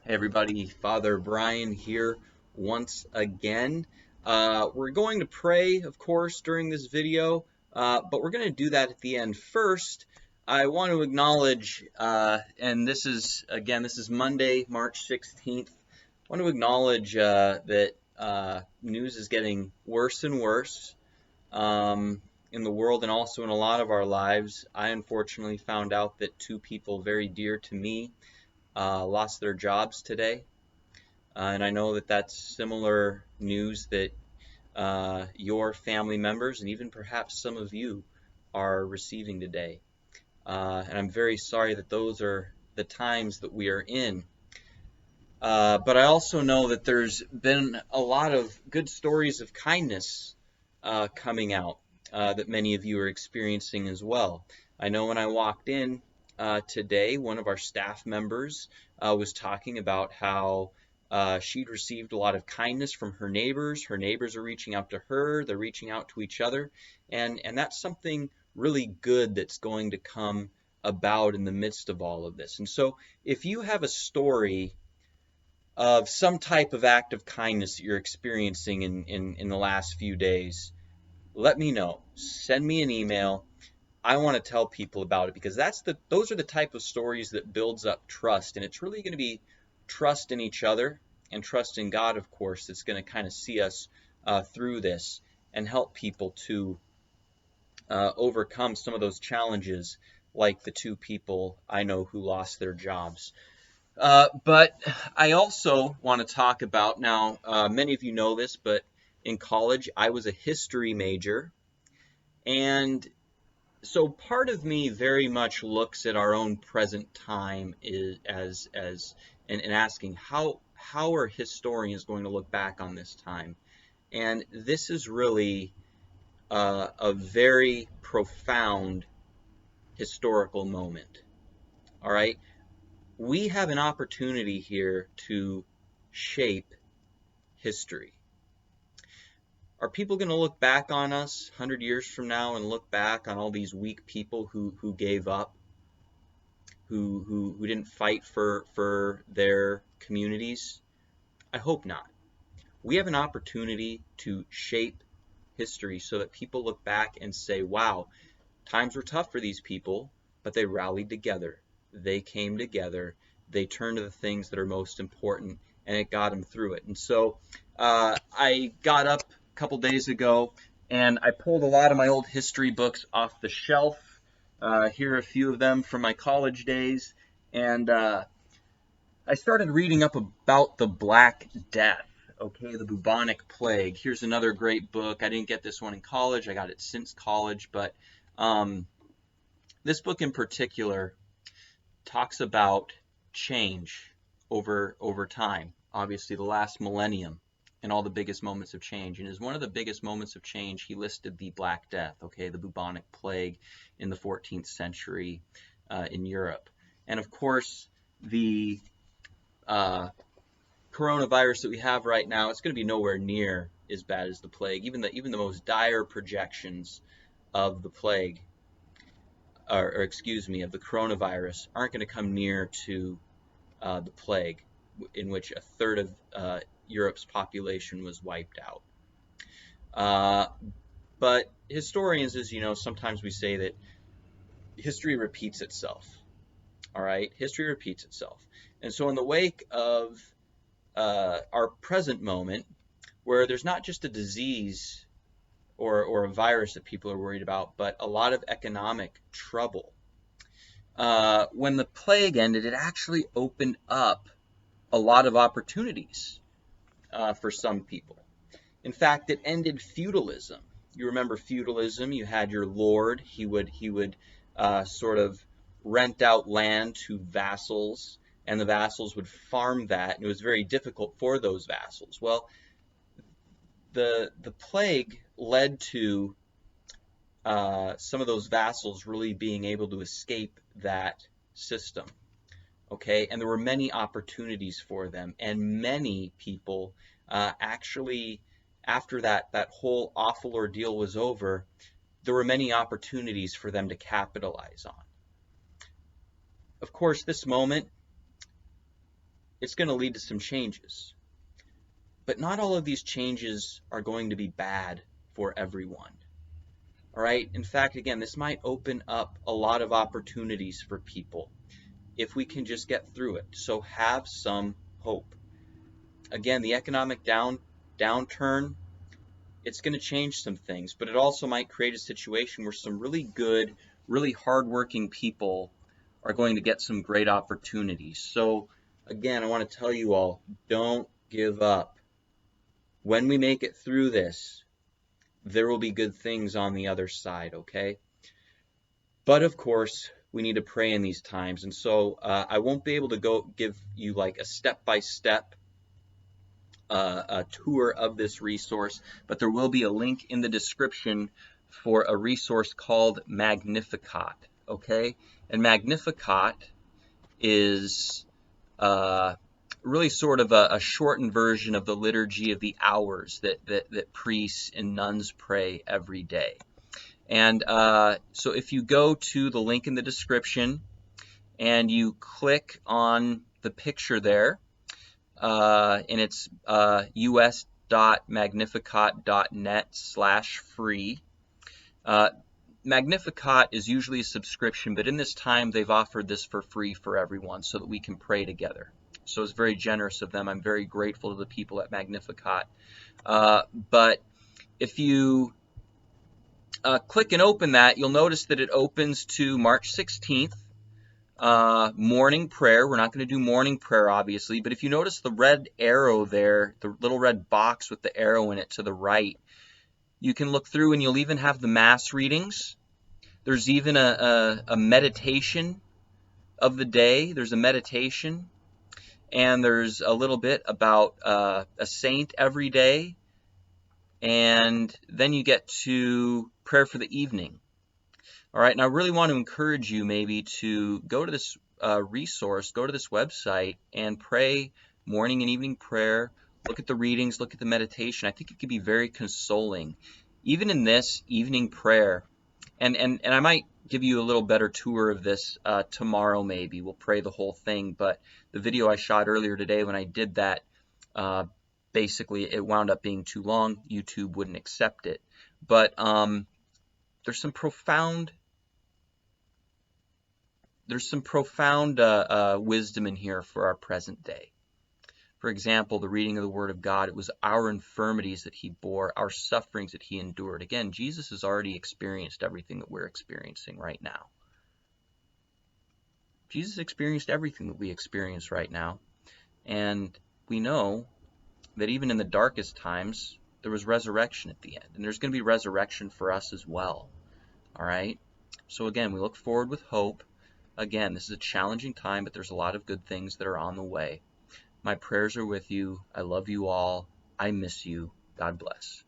Hey everybody, Father Brian here once again. We're going to pray, of course, during this video, but we're going to do that at the end. First, I want to acknowledge, and this is Monday, March 16th. I want to acknowledge that news is getting worse and worse in the world and also in a lot of our lives. I unfortunately found out that two people very dear to me lost their jobs today. And I know that that's similar news that your family members and even perhaps some of you are receiving today. And I'm very sorry that those are the times that we are in. But I also know that there's been a lot of good stories of kindness coming out that many of you are experiencing as well. I know when I walked in today, one of our staff members was talking about how she'd received a lot of kindness from her neighbors. Her neighbors are reaching out to her, they're reaching out to each other, and that's something really good that's going to come about in the midst of all of this. And so if you have a story of some type of act of kindness that you're experiencing in the last few days, let me know. Send me an email. I want to tell people about it because those are the type of stories that builds up trust, and it's really going to be trust in each other and trust in God, of course, that's going to kind of see us through this and help people to overcome some of those challenges, like the two people I know who lost their jobs. But I also want to talk about now, many of you know this, but in college I was a history major, and so part of me very much looks at our own present time and asking how are historians going to look back on this time? And this is really a very profound historical moment. All right, we have an opportunity here to shape history. Are people going to look back on us 100 years from now and look back on all these weak people who gave up, who didn't fight for their communities? I hope not. We have an opportunity to shape history so that people look back and say, wow, times were tough for these people, but they rallied together. They came together. They turned to the things that are most important, and it got them through it. And so I got up a couple days ago, and I pulled a lot of my old history books off the shelf. Here are a few of them from my college days, and I started reading up about the Black Death, okay, the bubonic plague. Here's another great book. I didn't get this one in college. I got it since college, but this book in particular talks about change over time, obviously the last millennium and all the biggest moments of change. And as one of the biggest moments of change, he listed the Black Death, okay, the bubonic plague in the 14th century in Europe. And of course, the coronavirus that we have right now, it's going to be nowhere near as bad as the plague. Even the most dire projections of the plague, or excuse me, of the coronavirus, aren't going to come near to the plague, in which a third of Europe's population was wiped out. But historians, as you know, sometimes we say that history repeats itself. All right, history repeats itself. And so in the wake of our present moment, where there's not just a disease or a virus that people are worried about, but a lot of economic trouble. When the plague ended, it actually opened up a lot of opportunities for some people. In fact, it ended feudalism. You remember feudalism? You had your lord. He would sort of rent out land to vassals, and the vassals would farm that, and it was very difficult for those vassals. Well, the plague led to some of those vassals really being able to escape that system, okay? And there were many opportunities for them, and many people actually, after that whole awful ordeal was over, there were many opportunities for them to capitalize on. Of course, this moment it's going to lead to some changes. But not all of these changes are going to be bad for everyone. All right. In fact, again, this might open up a lot of opportunities for people if we can just get through it. So have some hope. Again, the economic downturn, it's going to change some things, but it also might create a situation where some really good, really hardworking people are going to get some great opportunities. So again, I want to tell you all, don't give up. When we make it through this, there will be good things on the other side, okay? But of course, we need to pray in these times. And so I won't be able to go give you like a step-by-step a tour of this resource, but there will be a link in the description for a resource called Magnificat, okay? And Magnificat is really sort of a shortened version of the liturgy of the hours that priests and nuns pray every day. And so if you go to the link in the description and you click on the picture there, and it's us.magnificat.net/free. Magnificat is usually a subscription, but in this time they've offered this for free for everyone so that we can pray together. So it's very generous of them. I'm very grateful to the people at Magnificat. But if you click and open that, you'll notice that it opens to March 16th. Morning prayer. We're not going to do morning prayer, obviously, but if you notice the red arrow there, the little red box with the arrow in it to the right, you can look through and you'll even have the mass readings. There's even a meditation of the day. There's a meditation, and there's a little bit about a saint every day, and then you get to prayer for the evening. All right, and I really want to encourage you maybe to go to this resource, go to this website and pray morning and evening prayer. Look at the readings, look at the meditation. I think it could be very consoling. Even in this evening prayer, and I might give you a little better tour of this tomorrow maybe. We'll pray the whole thing, but the video I shot earlier today when I did that, basically it wound up being too long. YouTube wouldn't accept it. But there's some profound wisdom in here for our present day. For example, the reading of the Word of God, it was our infirmities that He bore, our sufferings that He endured. Again, Jesus has already experienced everything that we're experiencing right now. Jesus experienced everything that we experience right now. And we know that even in the darkest times, there was resurrection at the end. And there's going to be resurrection for us as well. All right? So again, we look forward with hope. Again, this is a challenging time, but there's a lot of good things that are on the way. My prayers are with you. I love you all. I miss you. God bless.